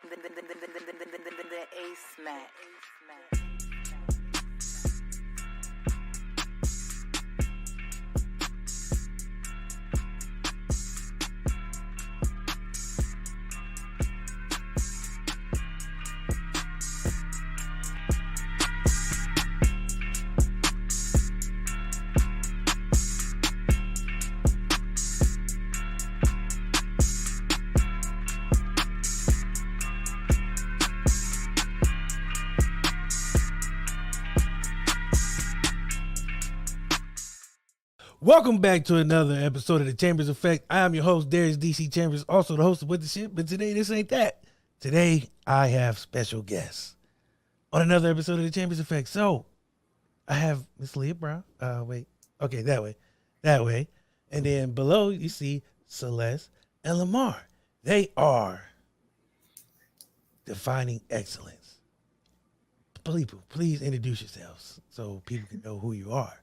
The Ace Mac. Welcome back to another episode of the Chambers Effect. I am your host, Darius DC Chambers, also the host of With the Shit, but today this ain't that. Today, I have special guests on another episode of the Chambers Effect. So, I have Miss Leah Brown. Okay, that way. And then below, you see Celeste and Lamar. They are defining excellence. Please introduce yourselves so people can know who you are.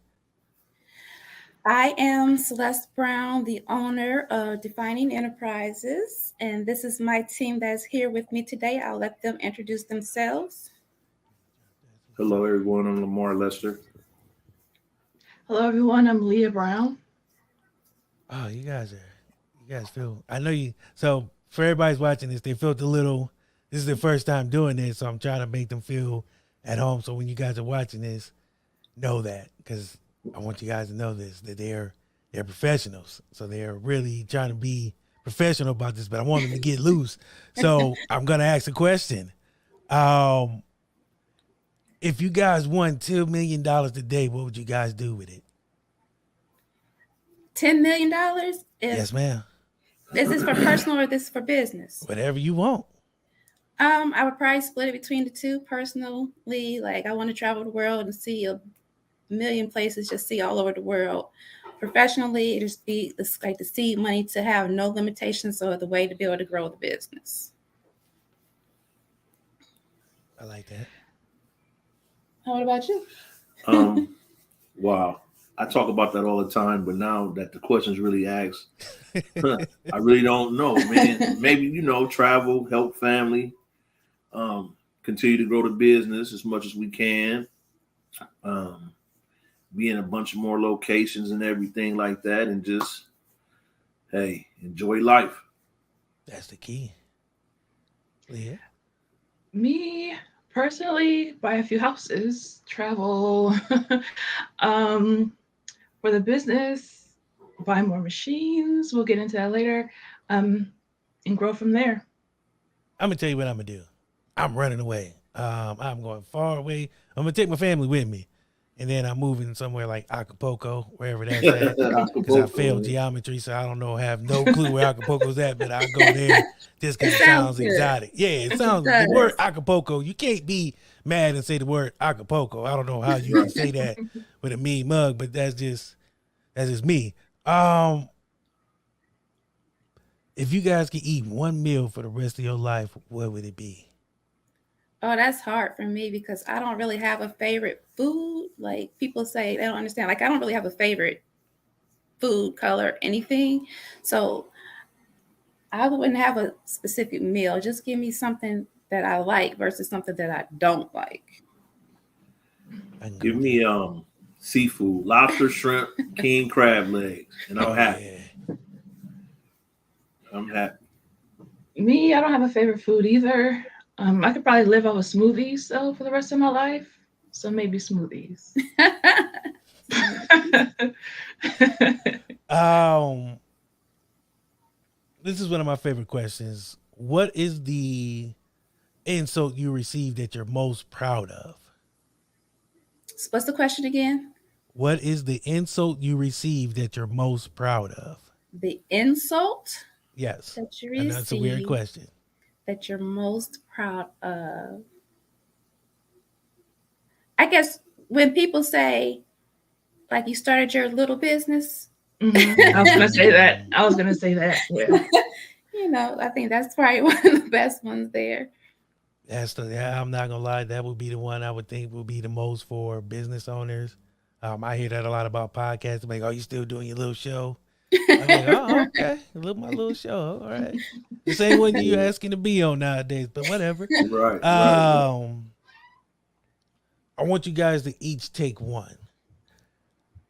I am Celeste Brown, the owner of Defining Enterprises, and this is my team that's here with me today. I'll let them introduce themselves. Hello, everyone. I'm Lamar Lester. Hello, everyone. I'm Leah Brown. Oh, you guys feel, I know you, so for everybody's watching this, they felt this is their first time doing this, so I'm trying to make them feel at home. So when you guys are watching this, know that, because I want you guys to know this, that they're professionals. So they're really trying to be professional about this, but I want them to get loose. So I'm going to ask a question. If you guys won $2 million today, what would you guys do with it? $10 million? Yes, ma'am. Is this for personal or this for business? Whatever you want. I would probably split it between the two. Personally, like I want to travel the world and see a million places, just see all over the world. Professionally, it's like the seed money to have no limitations or the way to be able to grow the business. I like that. What about you? Wow. I talk about that all the time, but now that the question's really asked, I really don't know, man. Maybe, travel, help family, continue to grow the business as much as we can. Be in a bunch of more locations and everything like that, and just, hey, enjoy life. That's the key. Yeah. Me, personally, buy a few houses, travel. For the business, buy more machines. We'll get into that later, and grow from there. I'm going to tell you what I'm going to do. I'm running away. I'm going far away. I'm going to take my family with me. And then I'm moving somewhere like Acapulco, wherever that's at. Because I failed geometry, so I don't know, have no clue where Acapulco's at, but I'll go there just because it sounds exotic. Yeah, it sounds, the word Acapulco, you can't be mad and say the word Acapulco. I don't know how you can say that with a mean mug, but that's just me. If you guys could eat one meal for the rest of your life, what would it be? Oh, that's hard for me because I don't really have a favorite food. Like people say, they don't understand. Like I don't really have a favorite food, color, anything. So I wouldn't have a specific meal. Just give me something that I like versus something that I don't like. Give me seafood, lobster, shrimp, king crab legs, and I'm happy. Yeah. I'm happy. Me, I don't have a favorite food either. I could probably live off of smoothies though for the rest of my life. So maybe smoothies. This is one of my favorite questions. What is the insult you received that you're most proud of? What's the question again? What is the insult you received that you're most proud of? The insult? Yes. That you received. That's a weird question. That you're most proud of. I guess when people say, like, you started your little business. Mm-hmm. I was going to say that. Yeah. I think that's probably one of the best ones there. I'm not gonna lie, that would be the one I would think would be the most for business owners. I hear that a lot about podcasts. I'm like, oh, you still doing your little show? I'm like, oh, Okay, my little show. All right, this ain't what you asking to be on nowadays, but whatever. Right. I want you guys to each take one,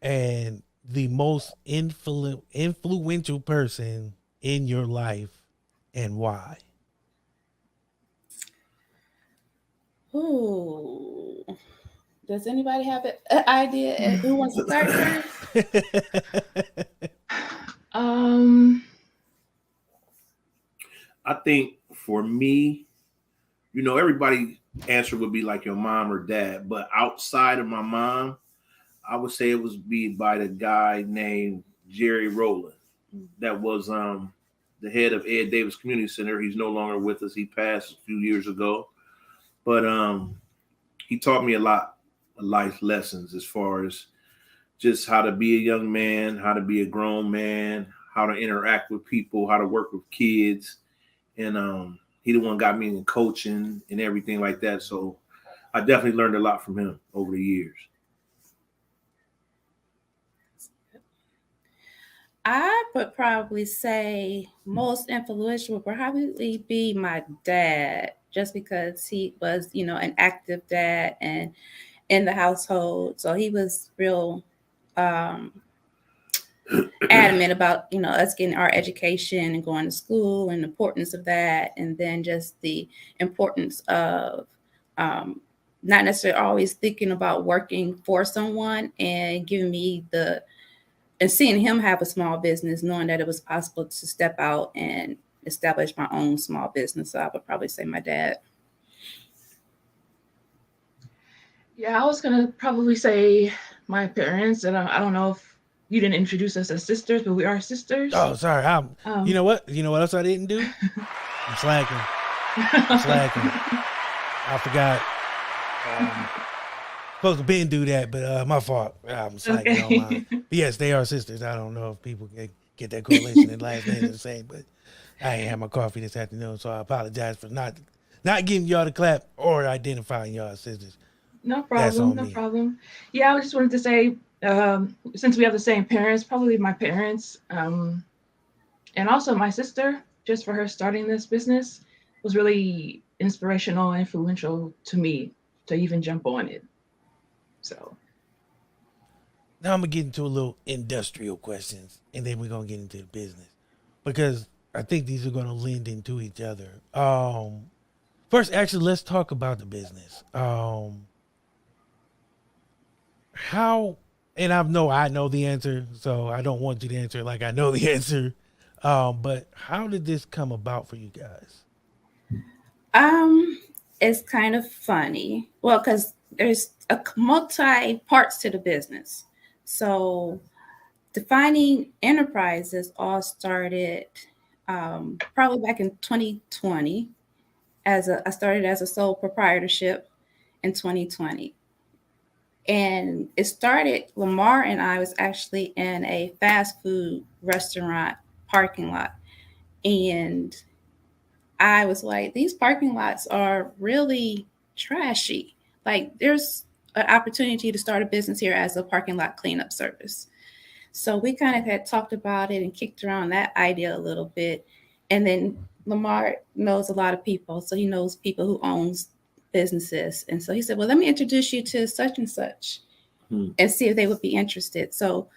and the most influential person in your life and why. Ooh. Does anybody have an idea? Who wants to start first? I think for me, everybody answer would be like your mom or dad, but outside of my mom, I would say it was be by the guy named Jerry Rowland. That was the head of Ed Davis Community Center. He's no longer with us. He passed a few years ago, but he taught me a lot of life lessons as far as just how to be a young man, how to be a grown man, how to interact with people, how to work with kids, and he the one got me in coaching and everything like that. So I definitely learned a lot from him over the years. I would probably say most influential would probably be my dad, just because he was, an active dad and in the household. So he was real adamant about, us getting our education and going to school and the importance of that. And then just the importance of not necessarily always thinking about working for someone, and giving me and seeing him have a small business, knowing that it was possible to step out and establish my own small business. So I would probably say my dad. Yeah, I was gonna probably say my parents, and I don't know if you didn't introduce us as sisters, but we are sisters. Oh, sorry. You know what? You know what else I didn't do? I'm slacking. I forgot. Supposed to been do that, but my fault. I'm slacking on mine. But yes, they are sisters. I don't know if people can get that correlation in last name the same, but I ain't had my coffee this afternoon, so I apologize for not giving y'all the clap or identifying y'all as sisters. No problem. Yeah, I just wanted to say, since we have the same parents, probably my parents, and also my sister, just for her starting this business, was really inspirational and influential to me to even jump on it. So now I'm gonna get into a little industrial questions, and then we're gonna get into the business, because I think these are gonna lend into each other. First, actually, let's talk about the business. How, and I know the answer, so I don't want you to answer like I know the answer. But how did this come about for you guys? It's kind of funny. Well, because there's a multi parts to the business. So defining enterprises all started probably back in 2020. I started as a sole proprietorship in 2020. And it started, Lamar and I was actually in a fast food restaurant parking lot. And I was like, these parking lots are really trashy. Like, there's an opportunity to start a business here as a parking lot cleanup service. So we kind of had talked about it and kicked around that idea a little bit. And then Lamar knows a lot of people. So he knows people who owns businesses. And so he said, well, let me introduce you to such and such and see if they would be interested. So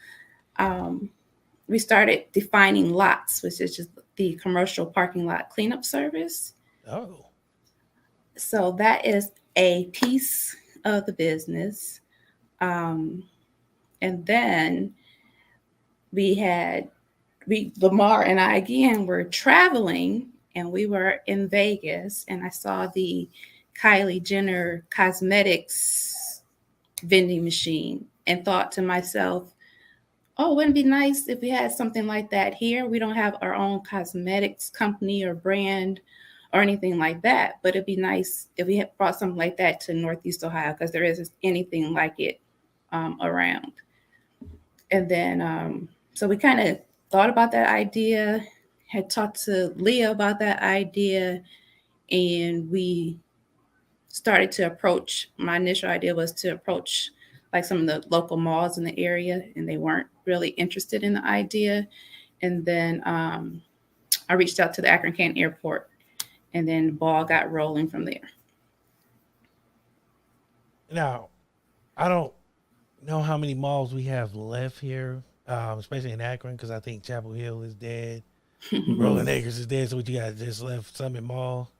we started defining lots, which is just the commercial parking lot cleanup service. Oh. So that is a piece of the business. And then Lamar and I again were traveling, and we were in Vegas, and I saw the Kylie Jenner cosmetics vending machine and thought to myself, oh, wouldn't it be nice if we had something like that here? We don't have our own cosmetics company or brand or anything like that, but it'd be nice if we had brought something like that to Northeast Ohio, because there isn't anything like it around. And then, so we kind of thought about that idea, had talked to Leah about that idea, and we started to approach, my initial idea was to approach like some of the local malls in the area, and they weren't really interested in the idea. And then I reached out to the Akron Canton Airport, and then the ball got rolling from there. Now, I don't know how many malls we have left here, especially in Akron, because I think Chapel Hill is dead. Rolling Acres is dead. So what you got just left? Summit Mall.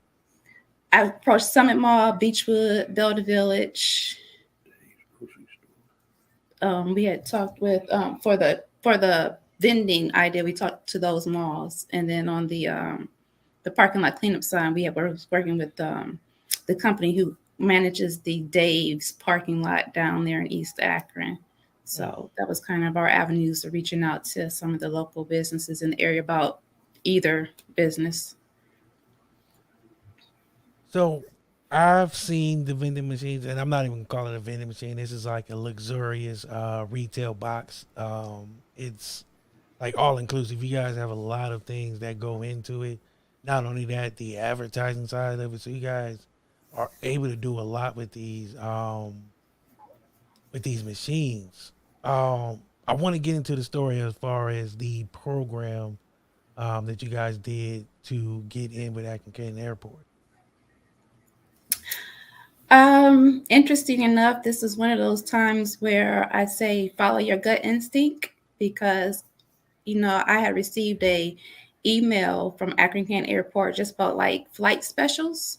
I approached Summit Mall, Beechwood, Belder Village. We had talked with for the vending idea. We talked to those malls, and then on the parking lot cleanup sign, we were working with the company who manages the Dave's parking lot down there in East Akron. So that was kind of our avenues of reaching out to some of the local businesses in the area about either business. So I've seen the vending machines, and I'm not even calling it a vending machine. This is like a luxurious retail box. It's like all inclusive. You guys have a lot of things that go into it. Not only that, the advertising side of it. So you guys are able to do a lot with these machines. I want to get into the story as far as the program that you guys did to get in with Akron Canton Airport. Interesting enough, this is one of those times where I say follow your gut instinct, because I had received a email from Akron Canton Airport just about like flight specials.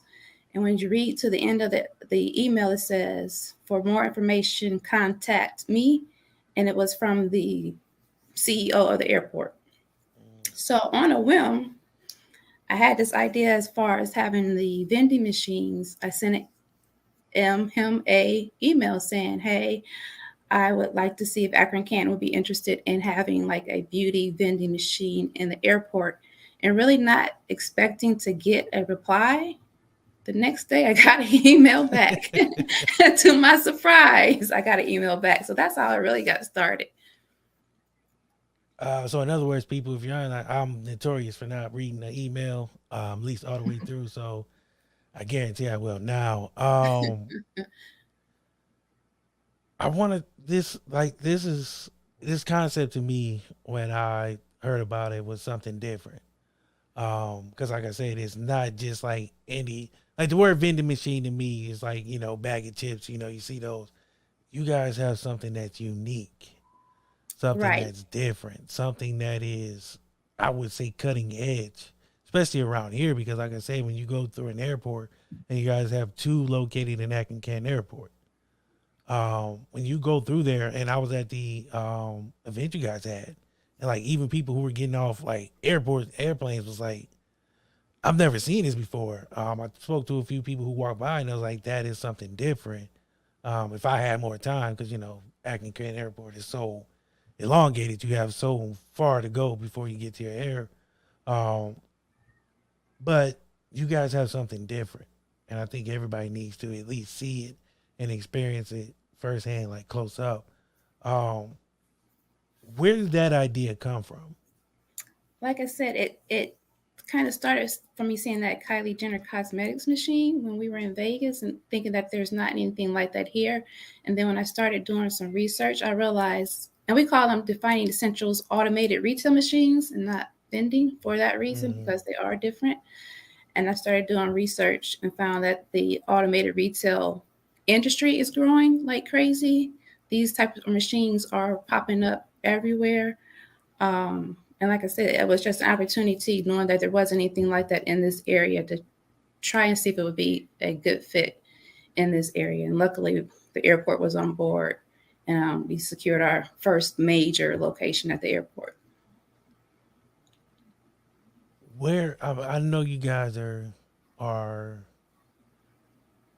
And when you read to the end of the email, it says, for more information, contact me. And it was from the CEO of the airport. So on a whim, I had this idea as far as having the vending machines. I sent him a email saying, hey, I would like to see if Akron Canton would be interested in having like a beauty vending machine in the airport, and really not expecting to get a reply. The next day I got an email back. To my surprise, I got an email back. So that's how it really got started. So in other words, people, if you're on, I'm notorious for not reading the email, at least all the way through. So I guarantee I will now. I wanted this concept to me when I heard about it was something different. Because like I said, it's not just like like the word vending machine to me is like, bag of chips, you see those. You guys have something that's unique, something Right. that's different, something that is, I would say, cutting edge, especially around here, because like I say, when you go through an airport, and you guys have two located in Akron Canton Airport. When you go through there, and I was at the event you guys had, and like even people who were getting off like airplanes was like, I've never seen this before. I spoke to a few people who walked by, and I was like, that is something different. If I had more time, because Akron Canton Airport is so elongated, you have so far to go before you get to your air. But you guys have something different, and I think everybody needs to at least see it and experience it firsthand, like close up. Where did that idea come from? Like I said, it kind of started from me seeing that Kylie Jenner cosmetics machine when we were in Vegas and thinking that there's not anything like that here. And then when I started doing some research, I realized, and we call them defining essentials automated retail machines and not vending for that reason, because they are different. And I started doing research and found that the automated retail industry is growing like crazy. These types of machines are popping up everywhere. And like I said, it was just an opportunity, knowing that there wasn't anything like that in this area, to try and see if it would be a good fit in this area. And luckily, the airport was on board, and we secured our first major location at the airport. Where I know you guys are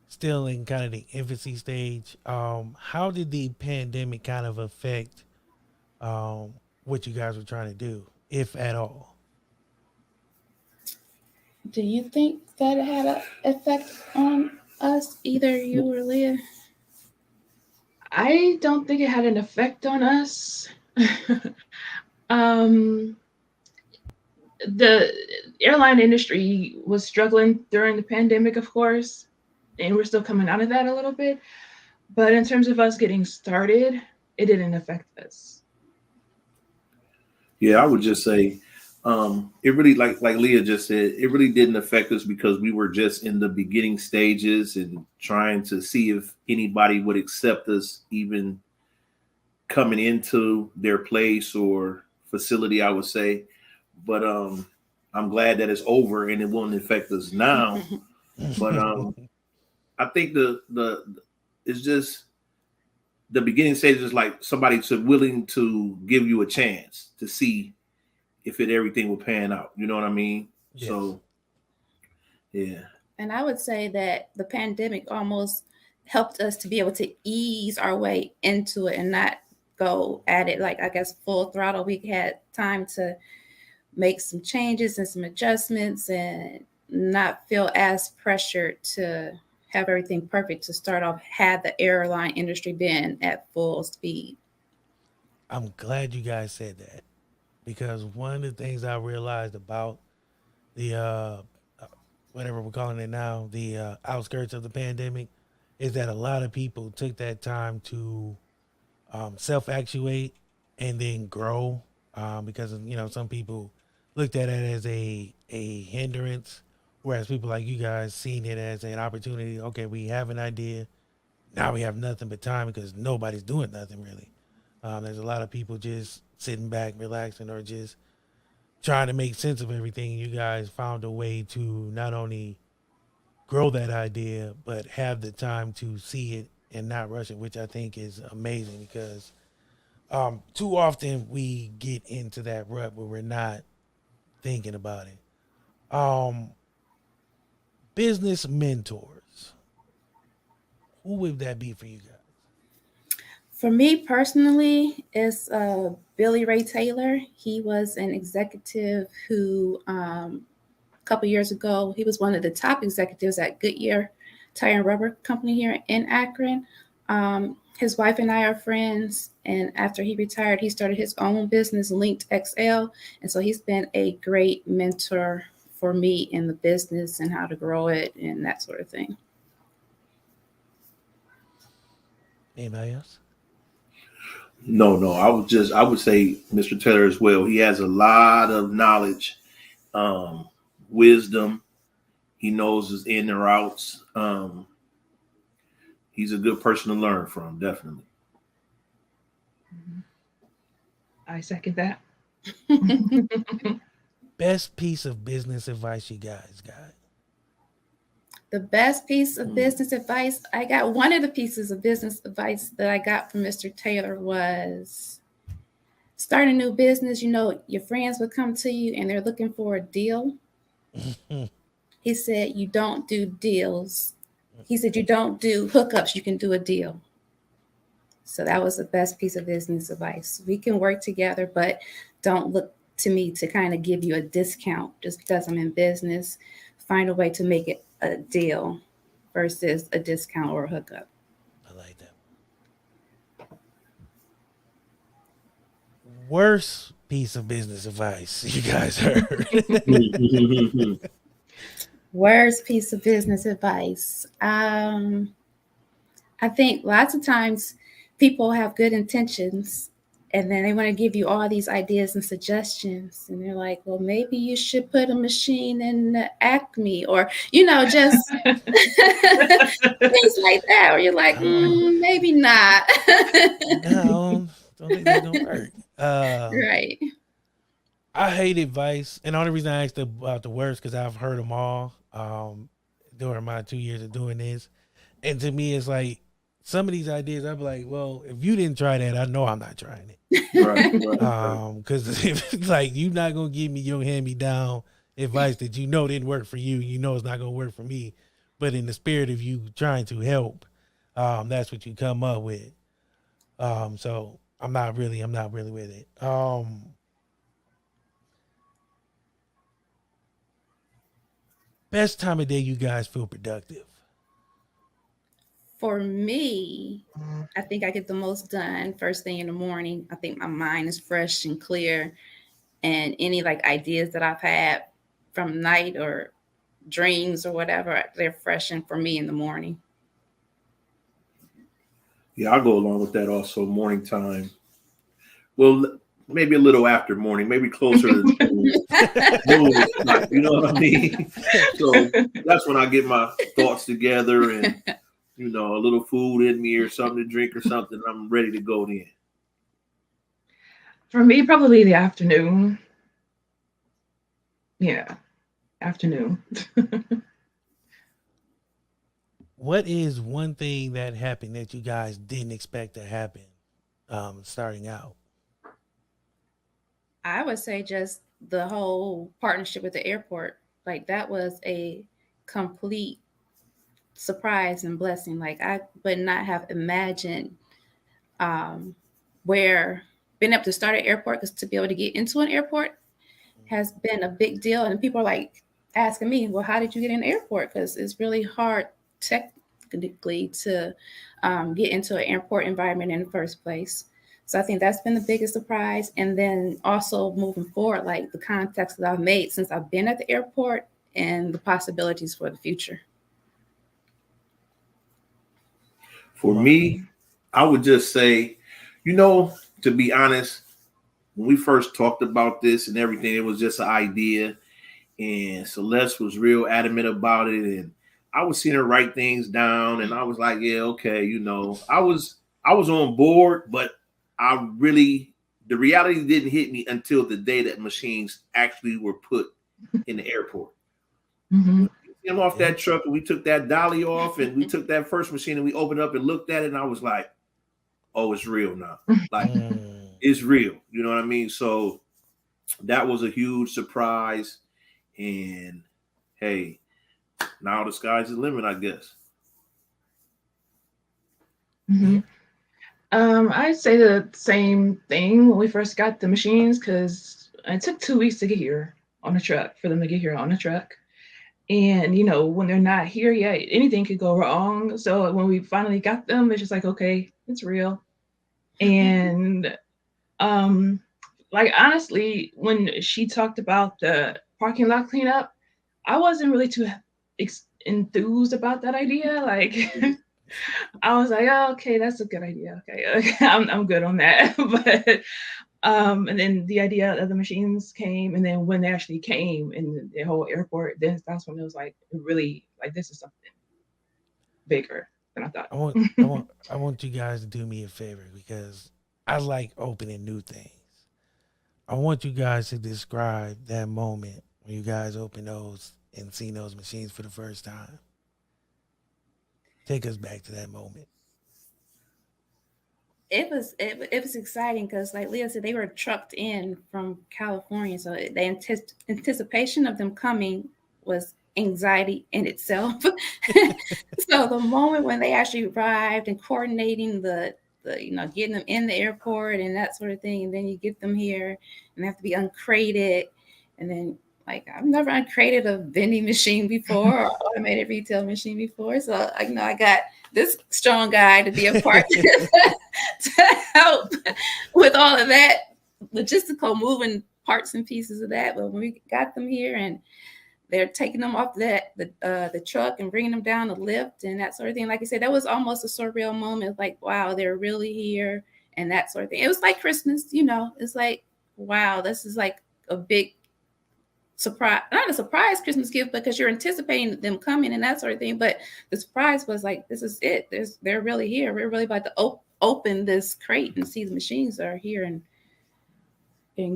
still in kind of the infancy stage. How did the pandemic kind of affect what you guys were trying to do, if at all? Do you think that it had an effect on us, either you or Leah? I don't think it had an effect on us. The airline industry was struggling during the pandemic, of course, and we're still coming out of that a little bit. But in terms of us getting started, it didn't affect us. Yeah, I would just say it really, like Leah just said, it really didn't affect us because we were just in the beginning stages and trying to see if anybody would accept us even coming into their place or facility, I would say. But I'm glad that it's over and it won't affect us now. But I think the it's just the beginning stage is like somebody to willing to give you a chance to see if everything will pan out. You know what I mean? Yes. So yeah. And I would say that the pandemic almost helped us to be able to ease our way into it and not go at it like, I guess, full throttle. We had time to make some changes and some adjustments and not feel as pressured to have everything perfect to start off had the airline industry been at full speed. I'm glad you guys said that because one of the things I realized about the whatever we're calling it now, the outskirts of the pandemic, is that a lot of people took that time to self-actuate and then grow because some people looked at it as a hindrance, whereas people like you guys seen it as an opportunity. Okay, we have an idea. Now we have nothing but time because nobody's doing nothing really. There's a lot of people just sitting back, relaxing, or just trying to make sense of everything. You guys found a way to not only grow that idea, but have the time to see it and not rush it, which I think is amazing because too often we get into that rut where we're not thinking about it. Business mentors. Who would that be for you guys? For me personally, it's Billy Ray Taylor. He was an executive who, a couple years ago, he was one of the top executives at Goodyear Tire and Rubber Company here in Akron. His wife and I are friends, and after he retired, he started his own business, Linked XL, and so he's been a great mentor for me in the business and how to grow it and that sort of thing. Anybody else? No. I would say Mr. Taylor as well. He has a lot of knowledge, wisdom. He knows his in and outs. He's a good person to learn from, definitely. I second that. Best piece of business advice you guys got? The best piece of business advice I got, one of the pieces of business advice that I got from Mr. Taylor was start a new business. Your friends would come to you and they're looking for a deal. He said, you don't do deals. He said, you don't do hookups. You can do a deal. So that was the best piece of business advice. We can work together, but don't look to me to kind of give you a discount just because I'm in business. Find a way to make it a deal versus a discount or a hookup. I like that. Worst piece of business advice you guys heard? Worst piece of business advice. I think lots of times people have good intentions and then they want to give you all these ideas and suggestions. And they're like, well, maybe you should put a machine in the Acme or, just things like that. Or you're like, maybe not. No, don't think that's going to work. Right. I hate advice. And the only reason I asked about the worst because I've heard them all during my 2 years of doing this. And to me, it's like some of these ideas, I'd be like, well, if you didn't try that, I know I'm not trying it. Right. Because it's like you're not going to give me your hand-me-down advice that didn't work for you. It's not going to work for me. But in the spirit of you trying to help, that's what you come up with. So I'm not really with it. Best time of day you guys feel productive? For me, I think I get the most done first thing in the morning. I think my mind is fresh and clear, and any ideas that I've had from night or dreams or whatever, they're fresh and for me in the morning. Yeah, I'll go along with that also. Morning time. Well, maybe a little after morning, maybe closer to noon, like, you know what I mean? So that's when I get my thoughts together and, you know, a little food in me or something to drink or something. I'm ready to go then. For me, probably the afternoon. Yeah, afternoon. What is one thing that happened that you guys didn't expect to happen starting out? I would say just the whole partnership with the airport. Like that was a complete surprise and blessing. Like I would not have imagined um, where being able to start an airport, because to be able to get into an airport has been a big deal. And people are like asking me, well, how did you get in the airport? Because it's really hard technically to get into an airport environment in the first place. So I think that's been the biggest surprise. And then also moving forward, like the contacts that I've made since I've been at the airport and the possibilities for the future. For me, I would just say, you know, to be honest, when we first talked about this and everything, it was just an idea. And Celeste was real adamant about it. And I was seeing her write things down. And I was like, yeah, okay, you know, I was on board, but the reality didn't hit me until the day that machines actually were put in the airport. Mm-hmm. Him off that truck, and we took that dolly off, and we took that first machine, and we opened up and looked at it, and I was like, "Oh, it's real now! Like, it's real." You know what I mean? So that was a huge surprise, and hey, now the sky's the limit, I guess. Mm-hmm. I'd say the same thing when we first got the machines, because it took 2 weeks to get here on a truck, for them to get here on a truck. And, you know, when they're not here yet, anything could go wrong. So when we finally got them, it's just like, okay, it's real. And like, honestly, when she talked about the parking lot cleanup, I wasn't really too enthused about that idea. Like, I was like, oh, okay, that's a good idea. Okay, I'm good on that. But and then the idea of the machines came, and then when they actually came in the whole airport, then that's when it was like really like, this is something bigger than I thought. I want you guys to do me a favor, because I like opening new things. I want you guys to describe that moment when you guys open those and seen those machines for the first time. Take us back to that moment. It was exciting because, like Leah said, they were trucked in from California, so the anticipation of them coming was anxiety in itself. So the moment when they actually arrived and coordinating the getting them in the airport and that sort of thing, and then you get them here and they have to be uncrated, and then like I've never uncrated a vending machine before or automated retail machine before, so I got this strong guy to be a part to help with all of that logistical moving parts and pieces of that. But when we got them here and they're taking them off the truck and bringing them down the lift and that sort of thing, like I said, that was almost a surreal moment. Like, wow, they're really here and that sort of thing. It was like Christmas, it's like, wow, this is like a big surprise, not a surprise Christmas gift, because you're anticipating them coming and that sort of thing. But the surprise was like, this is it. They're really here. We're really about to open this crate and see the machines are here and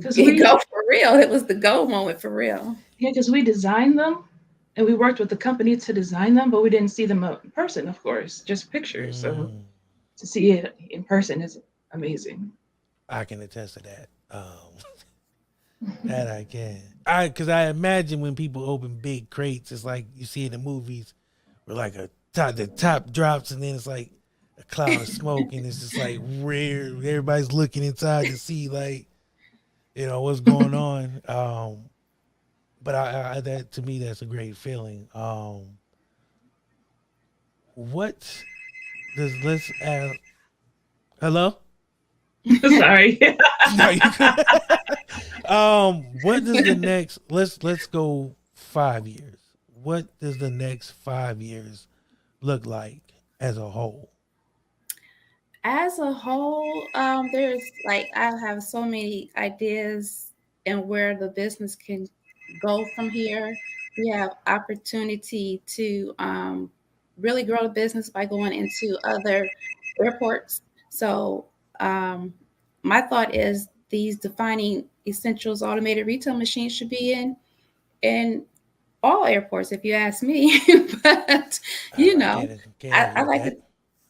go for real. It was the go moment for real. Yeah, because we designed them and we worked with the company to design them, but we didn't see them in person, of course, just pictures. So to see it in person is amazing. I can attest to that. That I can. Because I imagine when people open big crates, it's like you see in the movies where like the top drops and then it's like a cloud of smoke and it's just like rare. Everybody's looking inside to see like, what's going on. But I that to me, that's a great feeling. What does let's hello? Sorry. No, you what does the next let's go 5 years. What does the next 5 years look like as a whole? As a whole, there's like I have so many ideas and where the business can go from here. We have opportunity to really grow the business by going into other airports. So um, my thought is these defining essentials automated retail machines should be in all airports, if you ask me. But Oh, you I know, can't I argue with like to that.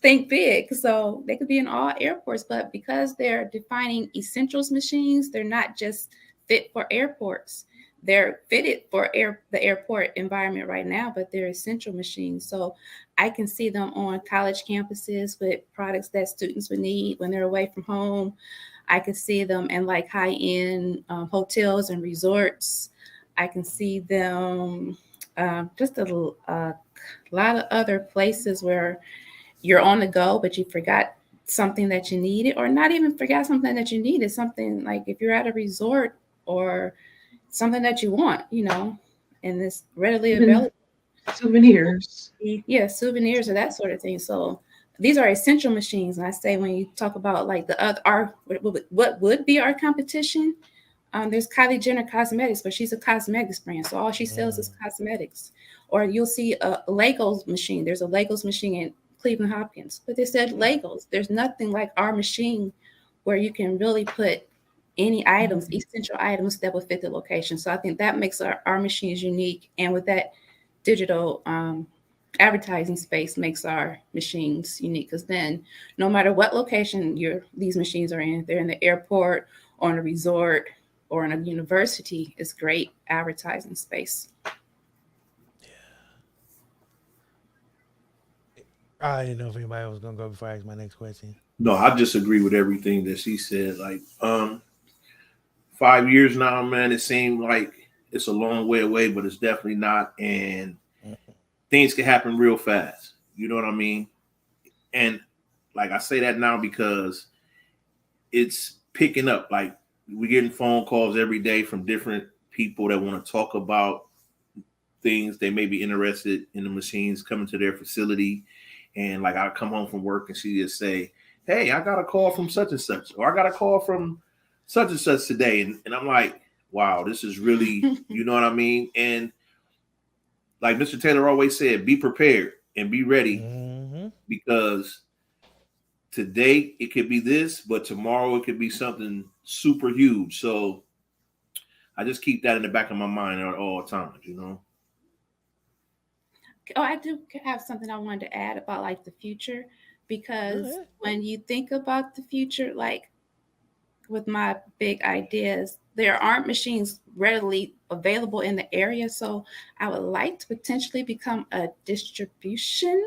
think big. So they could be in all airports, but because they're defining essentials machines, they're not just fit for airports. They're fitted for the airport environment right now, but they're essential machines. So I can see them on college campuses with products that students would need when they're away from home. I can see them in like high-end hotels and resorts. I can see them just a lot of other places where you're on the go, but you forgot something that you needed, or not even forgot something that you needed, something like if you're at a resort or something that you want, and it's readily Even available. souvenirs. Yeah, souvenirs or that sort of thing. So these are essential machines. And I say when you talk about like the other, what would be our competition, there's Kylie Jenner Cosmetics, but she's a cosmetics brand, so all she sells is cosmetics. Or you'll see a Legos machine. There's a Legos machine in Cleveland Hopkins, but they said Legos. There's nothing like our machine where you can really put any items, essential items that will fit the location. So I think that makes our machines unique. And with that digital advertising space makes our machines unique because then no matter what location these machines are in, they're in the airport or in a resort or in a university, it's great advertising space. I didn't know if anybody was gonna go before I ask my next question. No, I just agree with everything that she said. Like, 5 years now, man, it seemed like it's a long way away, but it's definitely not. And things can happen real fast. You know what I mean? And like I say that now because it's picking up. Like we're getting phone calls every day from different people that want to talk about things they may be interested in the machines coming to their facility. And like I come home from work and she just say, "Hey, I got a call from such and such, or I got a call from such and such today." And I'm like, wow, this is really, you know what I mean? And like Mr. Taylor always said, be prepared and be ready because today it could be this, but tomorrow it could be something super huge. So I just keep that in the back of my mind at all times, you know. Oh, I do have something I wanted to add about like the future because when you think about the future, like with my big ideas, there aren't machines readily available in the area. So I would like to potentially become a distribution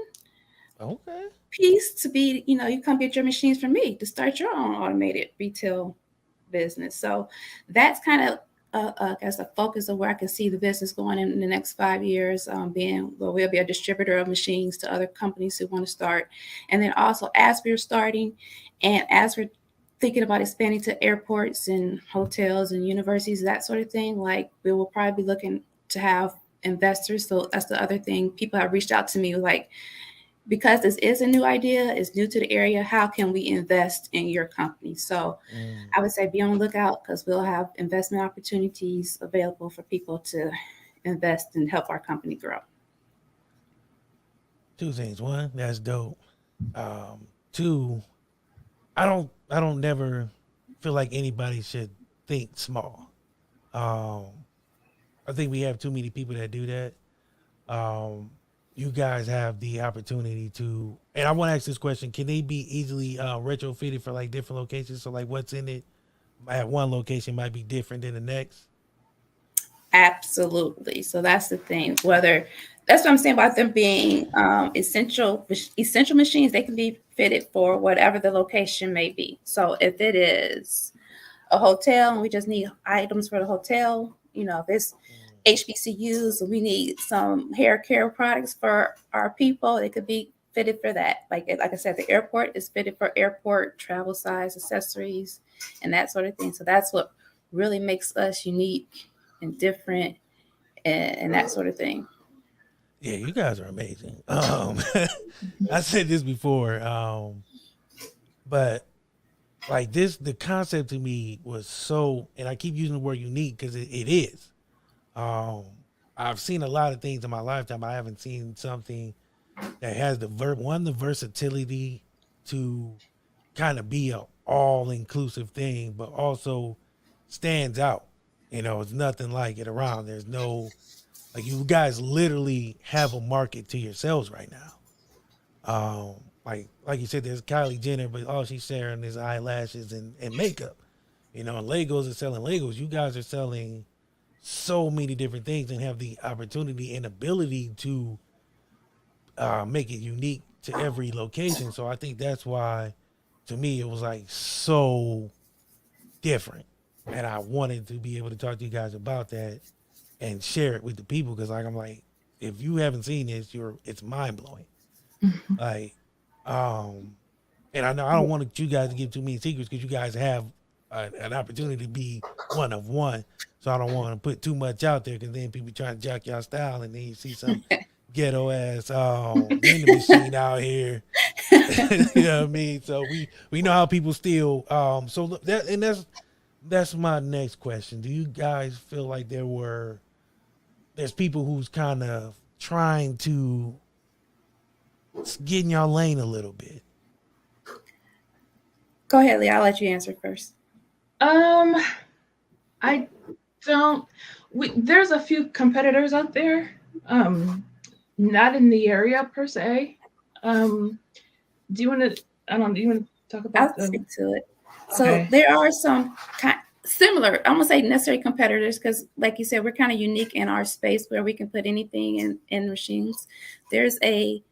piece to be, you come get your machines from me to start your own automated retail business. So that's kind of I guess a focus of where I can see the business going in the next 5 years, being well, we'll be a distributor of machines to other companies who want to start. And then also as we're starting and as we're thinking about expanding to airports and hotels and universities, that sort of thing, like we will probably be looking to have investors. So that's the other thing. People have reached out to me like, because this is a new idea, it's new to the area, how can we invest in your company? So I would say be on the lookout because we'll have investment opportunities available for people to invest and help our company grow. Two things. One, that's dope. Two, I don't never feel like anybody should think small. I think we have too many people that do that. You guys have the opportunity to, and I want to ask this question: can they be easily retrofitted for like different locations? So like, what's in it at one location might be different than the next. Absolutely. So that's the thing. That's what I'm saying about them being essential machines. They can be fitted for whatever the location may be. So if it is a hotel and we just need items for the hotel, if it's HBCUs, we need some hair care products for our people. It could be fitted for that. Like I said, the airport is fitted for airport travel size accessories and that sort of thing. So that's what really makes us unique and different and that sort of thing. Yeah, you guys are amazing. I said this before, But like this, the concept to me was so, and I keep using the word unique because it is. Um, I've seen a lot of things in my lifetime. I haven't seen something that has the the versatility to kind of be a all inclusive thing, but also stands out. You know, it's nothing like it around. There's no, like, you guys literally have a market to yourselves right now. Like you said, there's Kylie Jenner, but all she's sharing is eyelashes and makeup. You know, and Legos are selling Legos. You guys are selling so many different things and have the opportunity and ability to make it unique to every location. So I think that's why, to me, it was like so different, and I wanted to be able to talk to you guys about that and share it with the people, because like I'm like, if you haven't seen this, it's mind blowing. Like, and I know I don't want you guys to give too many secrets because you guys have an opportunity to be one of one. So I don't want to put too much out there because then people trying to jack y'all style, and then you see some ghetto ass vending machine out here. You know what I mean? So we know how people steal. So that's my next question. Do you guys feel like there's people who's kind of trying to get in your lane a little bit? Go ahead, Leah. I'll let you answer first. I don't. There's a few competitors out there. Not in the area per se. Do you want to? I don't. Do you want to talk about? I'll speak to it. So there are some similar. I won't say necessary competitors because, like you said, we're kind of unique in our space where we can put anything in machines. There's a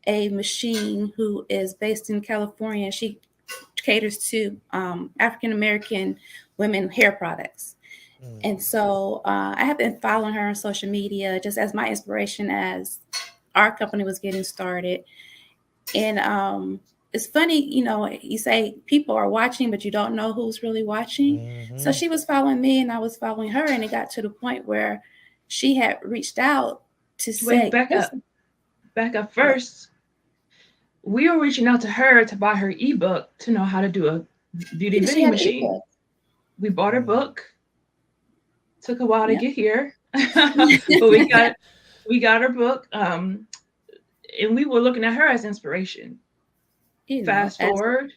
machine who is based in California. She caters to African American women hair products. And so I have been following her on social media just as my inspiration as our company was getting started. And it's funny, you know, you say people are watching, but you don't know who's really watching. Mm-hmm. So she was following me and I was following her. And it got to the point where she had reached out to say, back up first. We were reaching out to her to buy her ebook to know how to do a beauty vending machine. We bought her book. Took a while to get here, but we got her book, and we were looking at her as inspiration. Fast forward.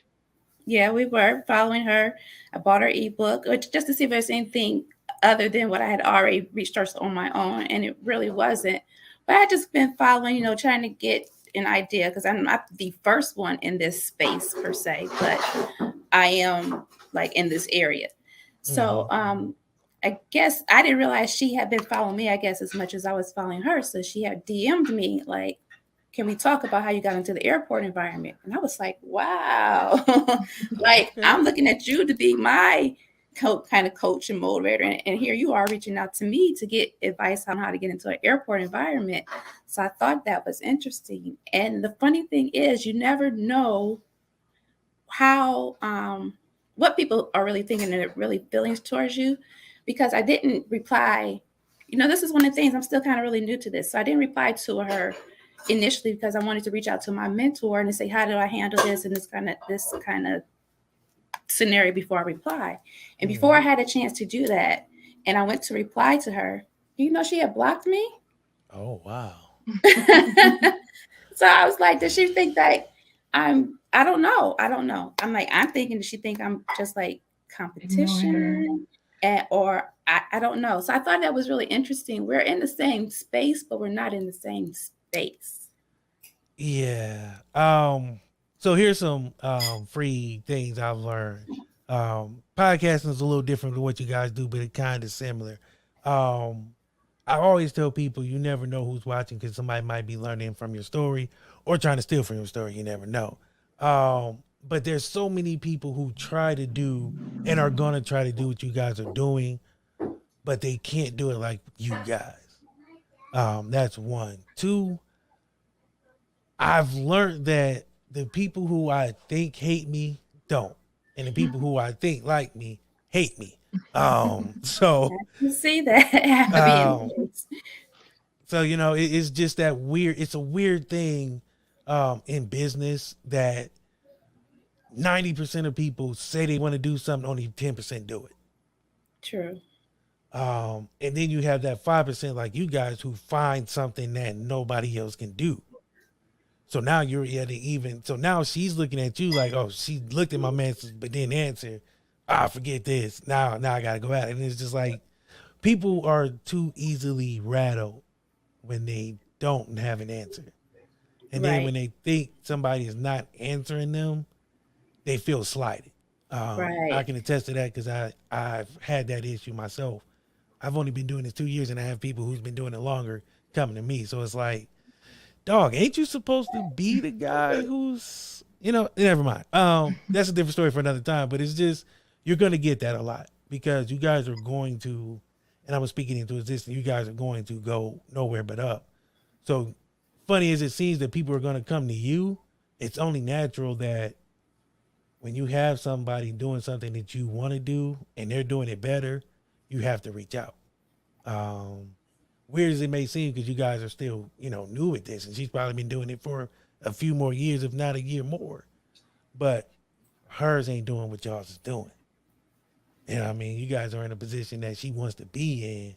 Yeah, we were following her. I bought her ebook just to see if there's anything other than what I had already researched on my own, and it really wasn't. But I just been following, you know, trying to get an idea because I'm not the first one in this space per se, but I am like in this area. So I guess I didn't realize she had been following me, I guess, as much as I was following her. So she had DM'd me like, can we talk about how you got into the airport environment? And I was like, wow, like I'm looking at you to be my kind of coach and motivator. And here you are reaching out to me to get advice on how to get into an airport environment. So I thought that was interesting. And the funny thing is, you never know how, what people are really thinking and really feeling towards you. Because I didn't reply, you know, this is one of the things I'm still kind of really new to this. So I didn't reply to her initially because I wanted to reach out to my mentor and to say, how do I handle this and this kind of scenario before I reply. And before I had a chance to do that, and I went to reply to her, you know, she had blocked me. Oh, wow. So I was like, does she think that I don't know. I'm like, I'm thinking, does she think I'm just like competition? Or I don't know. So I thought that was really interesting. We're in the same space, but we're not in the same space. Yeah. So here's some free things I've learned. Podcasting is a little different than what you guys do, but it's kind of similar. I always tell people you never know who's watching because somebody might be learning from your story or trying to steal from your story. You never know. But there's so many people who try to do and are going to try to do what you guys are doing, but they can't do it like you guys. That's one. Two, I've learned that the people who I think hate me don't, and the people who I think like me hate me. So you see that. So, you know, it's just that weird. It's a weird thing in business that 90% of people say they want to do something, only 10% do it. True. And then you have that 5% like you guys who find something that nobody else can do. So now you're at an even. So now she's looking at you like, oh, she looked at my message, but didn't answer. Forget this. Now I got to go at it. And it's just like people are too easily rattled when they don't have an answer. And then when they think somebody is not answering them, they feel slighted. I can attest to that because I've had that issue myself. I've only been doing this 2 years, and I have people who's been doing it longer coming to me. So it's like, dog, ain't you supposed to be the guy who's, never mind. That's a different story for another time, but it's just, you're going to get that a lot because you guys are going to, and I'm speaking into existence, you guys are going to go nowhere but up. So funny as it seems that people are going to come to you, it's only natural that when you have somebody doing something that you want to do and they're doing it better, you have to reach out. Weird as it may seem, because you guys are still, new at this, and she's probably been doing it for a few more years, if not a year more. But hers ain't doing what y'all's is doing. You know what I mean? You guys are in a position that she wants to be in,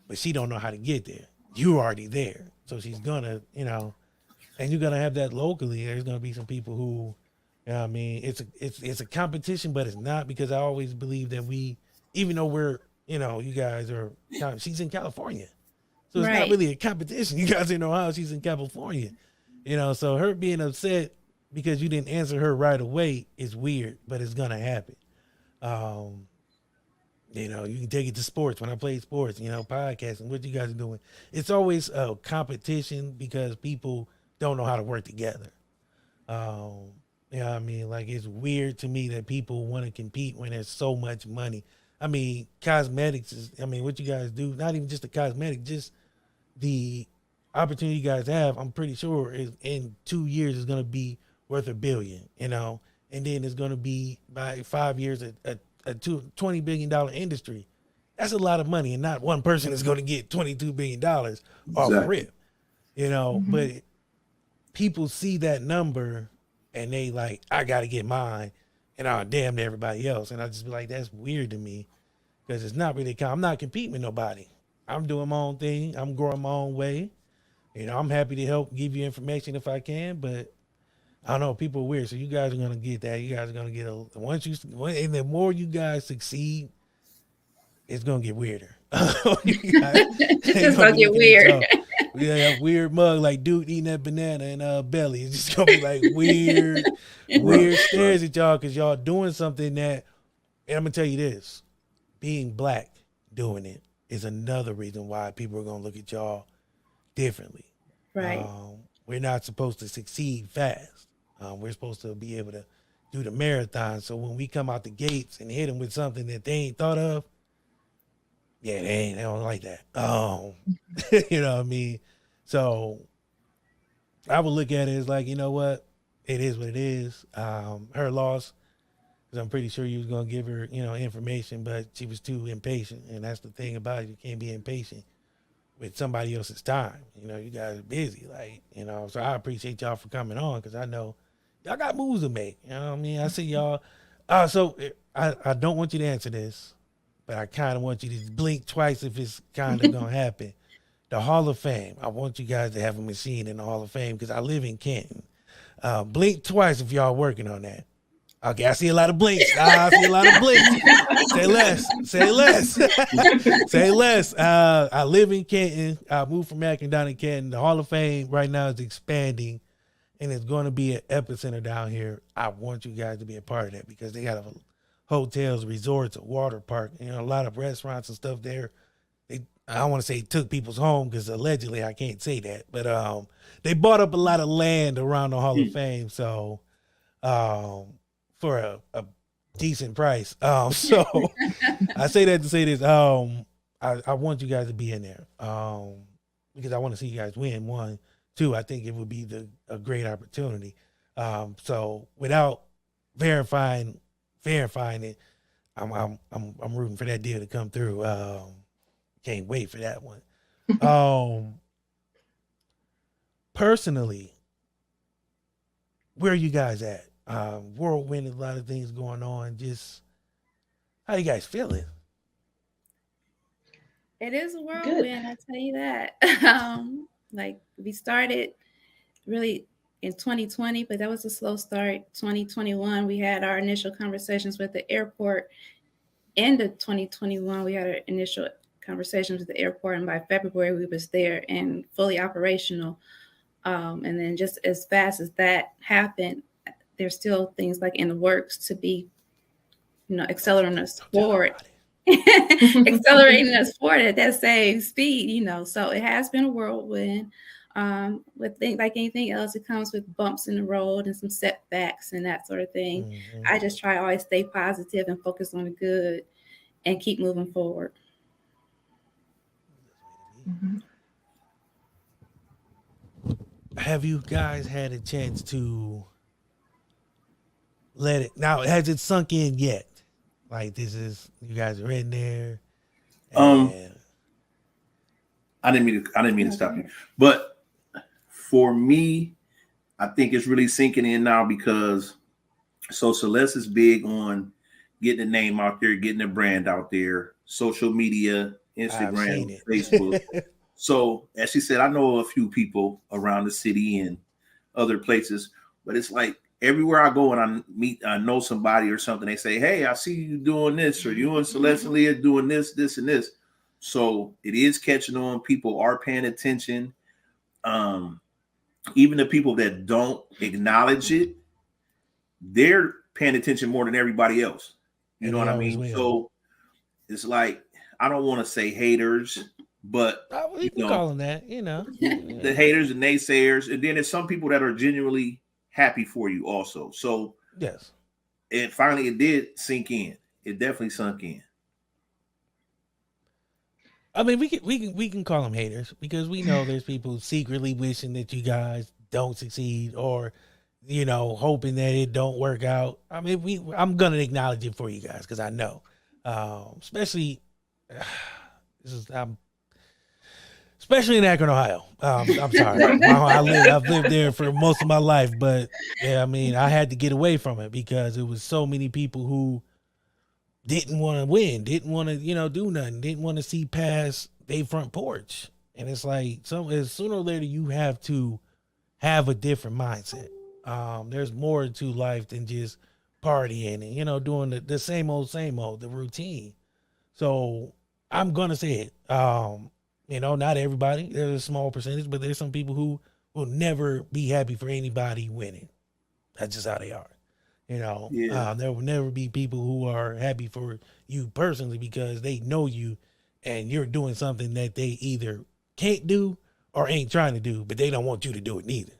but she don't know how to get there. You're already there. So she's gonna, and you're gonna have that locally. There's gonna be some people who, I mean, it's a competition, but it's not, because I always believe that even though we're, you guys are, she's in California. So it's not really a competition. You guys in Ohio, she's in California. So her being upset because you didn't answer her right away is weird, but it's gonna happen. You can take it to sports. When I play sports, podcasting, what you guys are doing, it's always a competition because people don't know how to work together. I mean, like, it's weird to me that people want to compete when there's so much money. I mean, cosmetics is, what you guys do, not even just the cosmetic, just the opportunity you guys have, I'm pretty sure is in 2 years is going to be worth $1 billion, and then it's going to be by 5 years, a $20 billion industry. That's a lot of money, and not one person is going to get $22 billion off the rip, but people see that number and they like, I got to get mine, and I'll damn to everybody else. And I just be like, that's weird to me, because it's not really, I'm not competing with nobody. I'm doing my own thing. I'm growing my own way. I'm happy to help give you information if I can, but I don't know, people are weird. So you guys are going to get that. You guys are going to get and the more you guys succeed, it's going to get weirder. It's just going to get weird. We have weird mug like dude eating that banana and belly. It's just going to be like weird stares at y'all, because y'all doing something that, and I'm going to tell you this, being black doing it is another reason why people are going to look at y'all differently. Right. We're not supposed to succeed fast. We're supposed to be able to do the marathon. So when we come out the gates and hit them with something that they ain't thought of, they don't like that. You know what I mean? So I would look at it as like, you know what? It is what it is. Her loss, because I'm pretty sure you was going to give her, information, but she was too impatient. And that's the thing about it. You can't be impatient with somebody else's time. You guys are busy, so I appreciate y'all for coming on, because I know y'all got moves to make. You know what I mean? I see y'all. So I don't want you to answer this, but I kind of want you to blink twice if it's kind of going to happen. The Hall of Fame. I want you guys to have a machine in the Hall of Fame, because I live in Canton. Blink twice if y'all working on that. Okay, I see a lot of blinks. I see a lot of blinks. Say less. Say less. Say less. I live in Canton. I moved from Akron down in Canton. The Hall of Fame right now is expanding, and it's going to be an epicenter down here. I want you guys to be a part of that, because they got hotels, resorts, a water park, a lot of restaurants and stuff there. I don't want to say took people's home, because allegedly I can't say that, but they bought up a lot of land around the Hall of Fame. So for a decent price. So I say that to say this. I want you guys to be in there because I want to see you guys win. 1, 2, I think it would be a great opportunity. So without verifying it, I'm rooting for that deal to come through. Can't wait for that one. Personally, where are you guys at? whirlwind, a lot of things going on. Just how you guys feeling? It is a Good. whirlwind, I tell you that. Like we started really in 2020, but that was a slow start. 2021, we had our initial conversations with the airport. End of 2021, we had our initial conversations with the airport, and by February, we was there and fully operational. And then just as fast as that happened, there's still things like in the works to be, accelerating us forward. Accelerating us forward at that same speed, so it has been a whirlwind. With things like anything else, it comes with bumps in the road and some setbacks and that sort of thing. Mm-hmm. I just try to always stay positive and focus on the good and keep moving forward. Mhm. Have you guys had a chance to let it now? Has it sunk in yet? Like this is you guys are in there. And I didn't mean to stop you, but for me, I think it's really sinking in now because Celeste is big on getting the name out there, getting the brand out there, social media, Instagram, Facebook. So as she said, I know a few people around the city and other places, but it's like everywhere I go and I know somebody or something, they say, "Hey, I see you doing this," or "You and Celeste and Leah doing this, this, and this." So it is catching on. People are paying attention. Even the people that don't acknowledge it, they're paying attention more than everybody else. You know what I mean? So it's like, I don't want to say haters, but we can call them that, the haters and naysayers. And then there's some people that are genuinely happy for you also. So yes, it finally, it did sink in. It definitely sunk in. I mean, we can call them haters because we know there's people secretly wishing that you guys don't succeed or, hoping that it don't work out. I mean, I'm gonna acknowledge it for you guys because I know, especially especially in Akron, Ohio. I'm sorry, I've lived there for most of my life, but yeah, I mean, I had to get away from it because it was so many people who didn't want to win, didn't want to, do nothing, didn't want to see past their front porch. And it's like, sooner or later, you have to have a different mindset. There's more to life than just partying and, doing the same old, the routine. So I'm going to say it. Not everybody, there's a small percentage, but there's some people who will never be happy for anybody winning. That's just how they are. There will never be people who are happy for you personally because they know you and you're doing something that they either can't do or ain't trying to do, but they don't want you to do it neither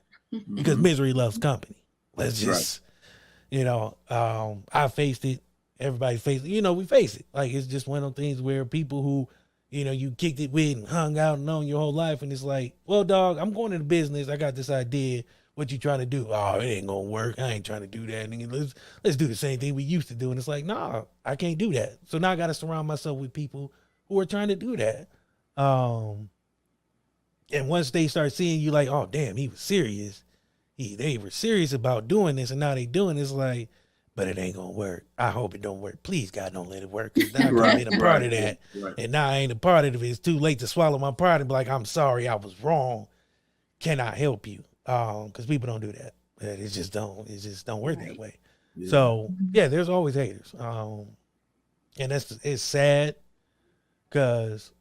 because misery loves company. Let's just, I faced it. Everybody faced it. We face it. Like, it's just one of those things where people who, you kicked it with and hung out and known your whole life. And it's like, well, dog, I'm going into business. I got this idea. What you trying to do? Oh, it ain't gonna work. I ain't trying to do that. And let's do the same thing we used to do. And it's like, nah, I can't do that. So now I got to surround myself with people who are trying to do that. And once they start seeing you like, oh, damn, he was serious. They were serious about doing this, and now they doing this. Like, but it ain't gonna work. I hope it don't work. Please, God, don't let it work. Because now I've been a part of that, and now I ain't a part of it. It's too late to swallow my pride and be like, I'm sorry, I was wrong. Can I help you? Because people don't do that. It just don't work that way. Yeah. So yeah, there's always haters. And it's sad because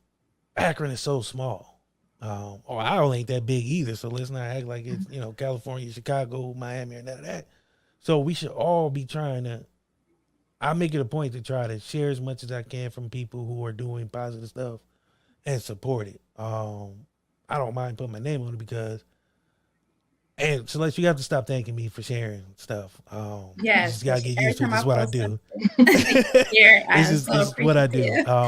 Akron is so small. Ohio ain't that big either. So let's not act like it's California, Chicago, Miami, or none of that. So we should all be trying to. I make it a point to try to share as much as I can from people who are doing positive stuff and support it. I don't mind putting my name on it because. And Celeste, you have to stop thanking me for sharing stuff. Yes, you just gotta get used to it. This is what I do. This is what I do.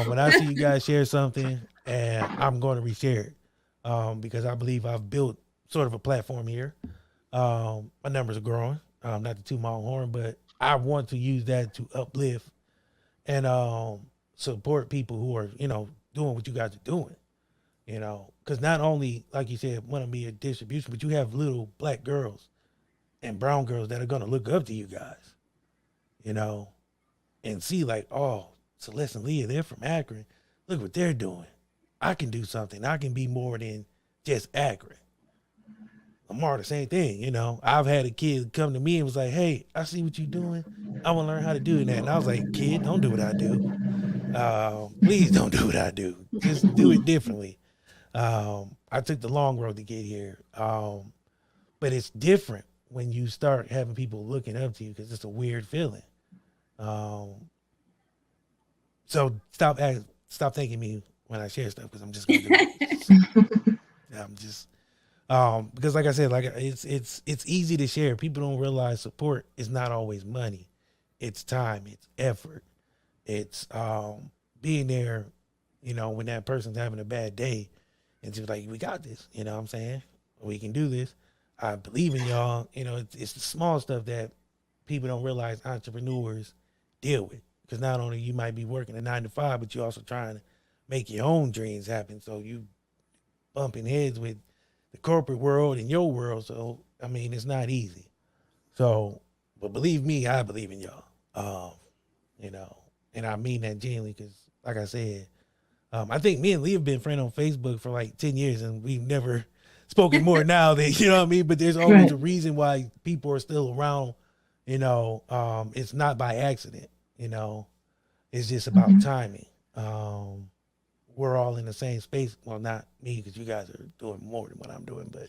When I see you guys share something, and I'm going to reshare it because I believe I've built sort of a platform here. My numbers are growing. Not to toot my own horn, but I want to use that to uplift and support people who are doing what you guys are doing. Because not only, like you said, want to be a distribution, but you have little black girls and brown girls that are gonna look up to you guys, you know, and see like, oh, Celeste and Leah, they're from Akron. Look what they're doing. I can do something. I can be more than just Akron. Lamar, the same thing, you know. I've had a kid come to me and was like, hey, I see what you're doing. I want to learn how to do that. And I was like, kid, don't do what I do. Please don't do what I do. Just do it differently. I took the long road to get here. But it's different when you start having people looking up to you because it's a weird feeling. So stop thanking me when I share stuff because I'm just going to do it. I'm just... because like I said, like it's easy to share. People don't realize support is not always money. It's time, it's effort. It's being there, you know, when that person's having a bad day and just like, we got this, you know what I'm saying? We can do this. I believe in y'all. You know, it's the small stuff that people don't realize entrepreneurs deal with. Because not only you might be working a 9 to 5, but you're also trying to make your own dreams happen. So you bumping heads with the corporate world and your world. So, I mean, it's not easy. So, but believe me, I believe in y'all. You know, and I mean that genuinely because, like I said, I think me and Lee have been friends on Facebook for like 10 years and we've never spoken more now than, you know what I mean? But there's always a reason why people are still around, you know. It's not by accident, you know. It's just about timing. We're all in the same space. Well, not me, because you guys are doing more than what I'm doing, but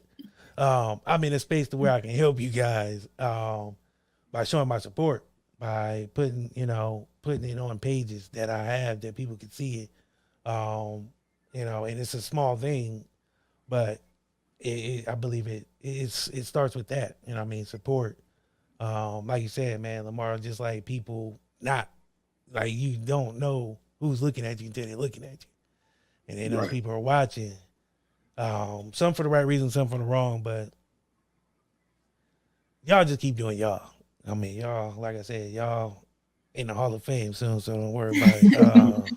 I'm in a space to where I can help you guys by showing my support, by putting it on pages that I have that people can see it. You know, and it's a small thing, but I believe it starts with that. You know what I mean? Support. Like you said, man, Lamar, just like people not like you don't know who's looking at you until they're looking at you. And then those people are watching. Some for the right reason, some for the wrong, but y'all just keep doing y'all. I mean, y'all, like I said, y'all in the Hall of Fame soon, so don't worry about it.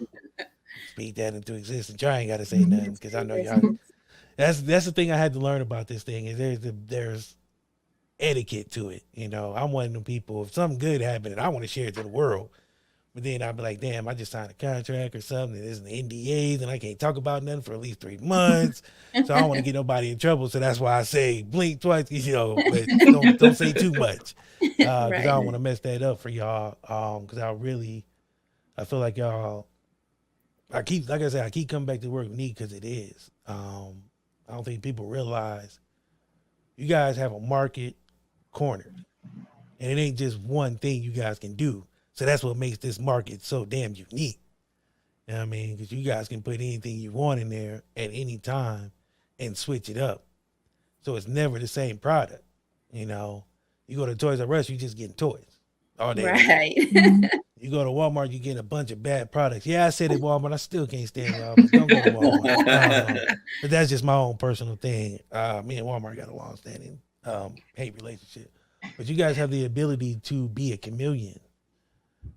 Speak that into existence. Y'all ain't got to say nothing because I know y'all. That's the thing I had to learn about this thing is there's etiquette to it. You know, I'm one of them people. If something good happened, I want to share it to the world. But then I'd be like, damn, I just signed a contract or something. There's an NDAs and I can't talk about nothing for at least 3 months. So I don't want to get nobody in trouble. So that's why I say blink twice, you know, but don't say too much. Because I don't want to mess that up for y'all. Because I feel like y'all, I keep coming back to work with me because it is. I don't think people realize you guys have a market cornered. And it ain't just one thing you guys can do. So that's what makes this market so damn unique. You know what I mean? Because you guys can put anything you want in there at any time and switch it up. So it's never the same product. You know, you go to Toys R Us, you just getting toys all day. Right. You go to Walmart, you get a bunch of bad products. Yeah, I said at Walmart, I still can't stand y'all, but don't go to Walmart. But that's just my own personal thing. Me and Walmart got a long-standing hate relationship. But you guys have the ability to be a chameleon.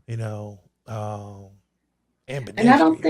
You know, and I don't think